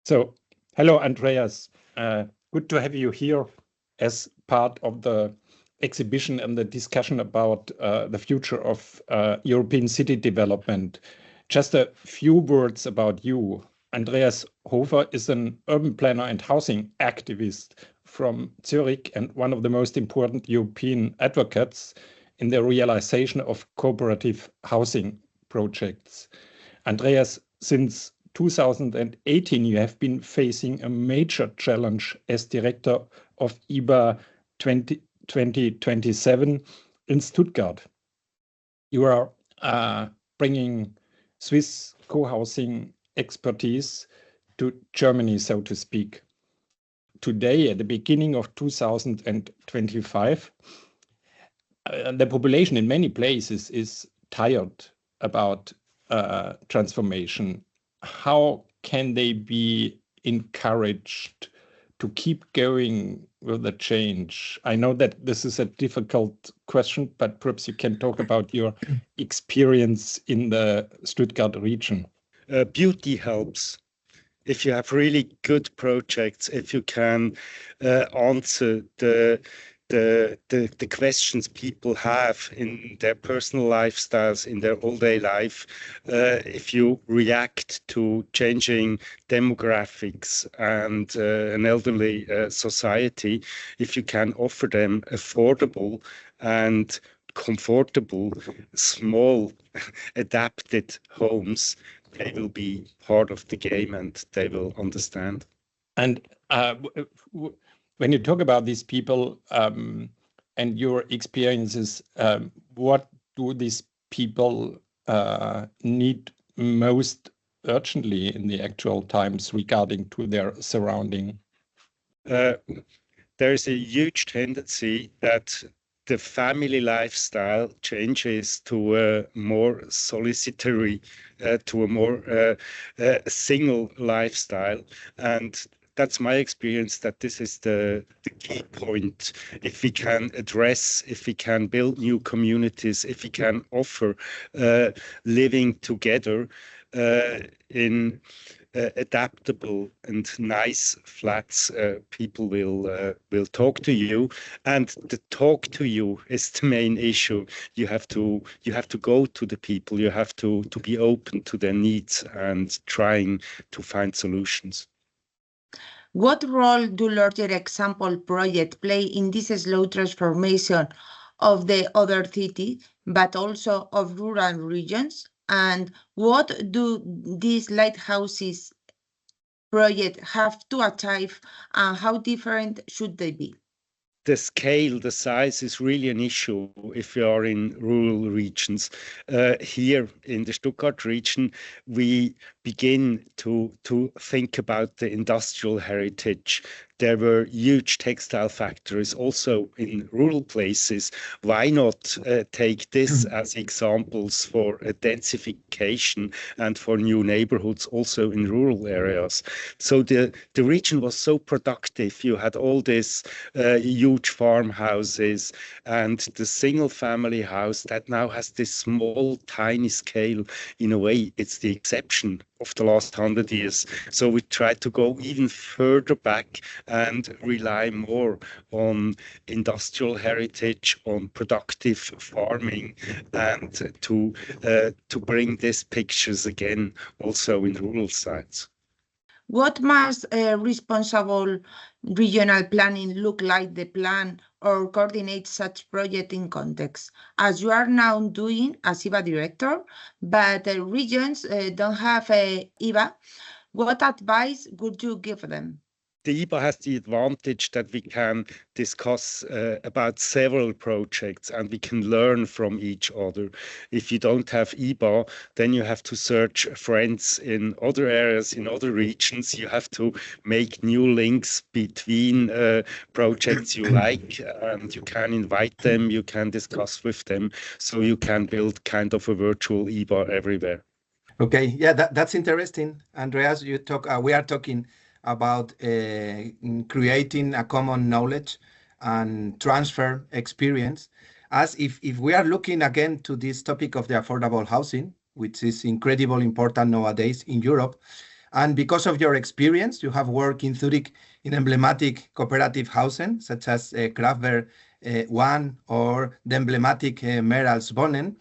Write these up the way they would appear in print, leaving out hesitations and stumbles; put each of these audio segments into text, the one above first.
So, hello, Andreas. Good to have you here as part of the exhibition and the discussion about the future of European city development. Just a few words about you. Andreas Hofer is an urban planner and housing activist from Zurich and one of the most important European advocates in the realization of cooperative housing projects. Andreas, since 2018, you have been facing a major challenge as director of IBA 2027 in Stuttgart. You are bringing Swiss co-housing expertise to Germany, so to speak. Today, at the beginning of 2025, the population in many places is tired about transformation. How can they be encouraged to keep going with the change? I know that this is a difficult question, but perhaps you can talk about your experience in the Stuttgart region. Beauty helps. If you have really good projects, if you can answer the questions people have in their personal lifestyles, in their all-day life, if you react to changing demographics and an elderly society, if you can offer them affordable and comfortable, small, adapted homes, they will be part of the game and they will understand. And when you talk about these people and your experiences, what do these people need most urgently in the actual times regarding to their surrounding? There is a huge tendency that the family lifestyle changes to a more solitary, to a more single lifestyle. And that's my experience, that this is the key point. If we can address, if we can build new communities, if we can offer living together in adaptable and nice flats, people will talk to you, and the talk to you is the main issue. You have to go to the people. You have to be open to their needs and trying to find solutions. What role do larger example projects play in this slow transformation of the other city, but also of rural regions? And what do these lighthouses projects have to achieve, and how different should they be? The scale, the size is really an issue if you are in rural regions. Here in the Stuttgart region, we begin to think about the industrial heritage. There were huge textile factories also in rural places. Why not take this as examples for a densification and for new neighborhoods also in rural areas? So the region was so productive. You had all these huge farmhouses and the single family house that now has this small, tiny scale. In a way, it's the exception of the last 100 years. So we try to go even further back and rely more on industrial heritage, on productive farming, and to bring these pictures again also in rural sites. What must responsible regional planning look like the plan or coordinate such project in context, as you are now doing as IBA director, but regions don't have a IBA? What advice would you give them? The IBA has the advantage that we can discuss about several projects and we can learn from each other. If you don't have IBA, then you have to search friends in other areas, in other regions. You have to make new links between projects you like, and you can invite them, you can discuss with them, so you can build kind of a virtual IBA everywhere. Okay, yeah, that's interesting, Andreas. We are talking about creating a common knowledge and transfer experience. As if we are looking again to this topic of the affordable housing, which is incredibly important nowadays in Europe, And because of your experience, you have worked in Zurich in emblematic cooperative housing, such as Kraftwerk 1 or the emblematic Meralsbonnen.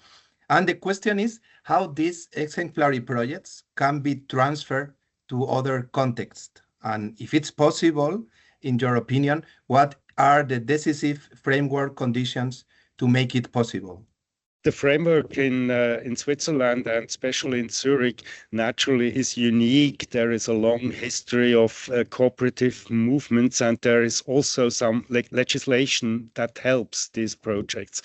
And the question is how these exemplary projects can be transferred to other contexts. And if it's possible, in your opinion, what are the decisive framework conditions to make it possible? The framework in Switzerland and especially in Zurich naturally is unique. There is a long history of cooperative movements, and there is also some legislation that helps these projects.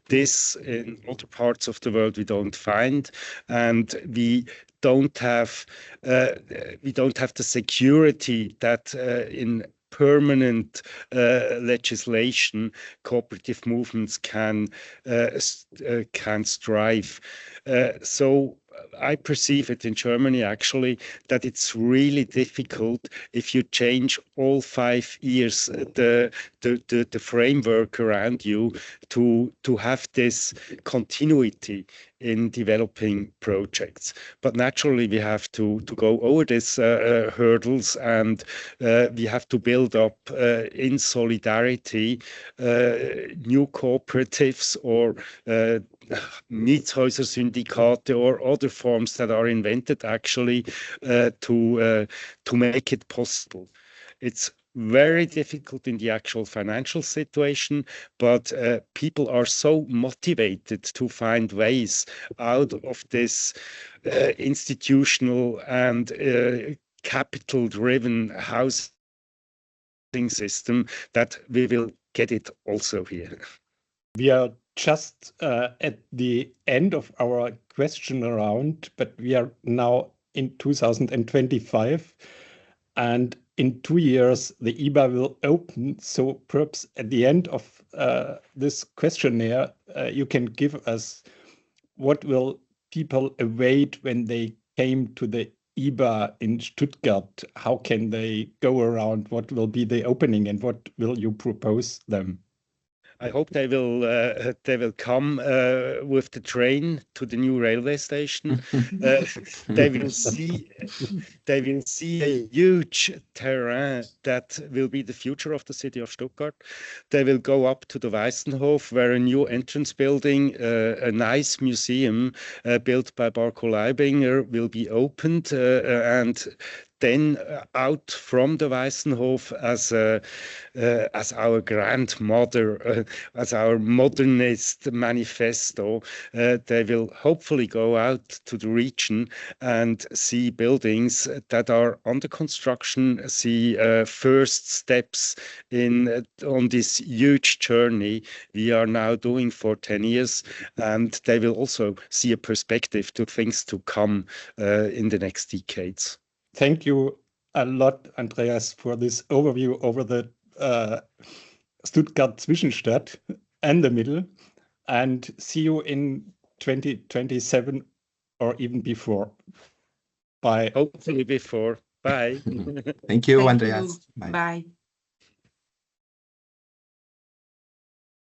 This in other parts of the world we don't find, and we don't have the security that in permanent legislation cooperative movements can strive. So I perceive it in Germany actually that it's really difficult if you change all 5 years the framework around you to have this continuity in developing projects. But naturally we have to go over these hurdles, and we have to build up in solidarity new cooperatives or Mietshäuser-Syndikate or other forms that are invented actually to make it possible. It's very difficult in the actual financial situation, but people are so motivated to find ways out of this institutional and capital-driven housing system that we will get it also here. We are just at the end of our question round, but we are now in 2025, and in 2 years the IBA will open. So perhaps at the end of this questionnaire, you can give us what will people await when they came to the IBA in Stuttgart? How can they go around? What will be the opening, and what will you propose them? I hope they will come with the train to the new railway station. They will see a huge terrain that will be the future of the city of Stuttgart. They will go up to the Weissenhof, where a new entrance building, a nice museum built by Barco Leibinger, will be opened, and then out from the Weissenhof as our grandmother, as our modernist manifesto. They will hopefully go out to the region and see buildings that are under construction, see first steps on this huge journey we are now doing for 10 years. And they will also see a perspective to things to come in the next decades. Thank you a lot, Andreas, for this overview over the Stuttgart Zwischenstadt and the middle, and see you in 2027 or even before. Bye. Hopefully before. Bye. Thank you, Andreas. Bye.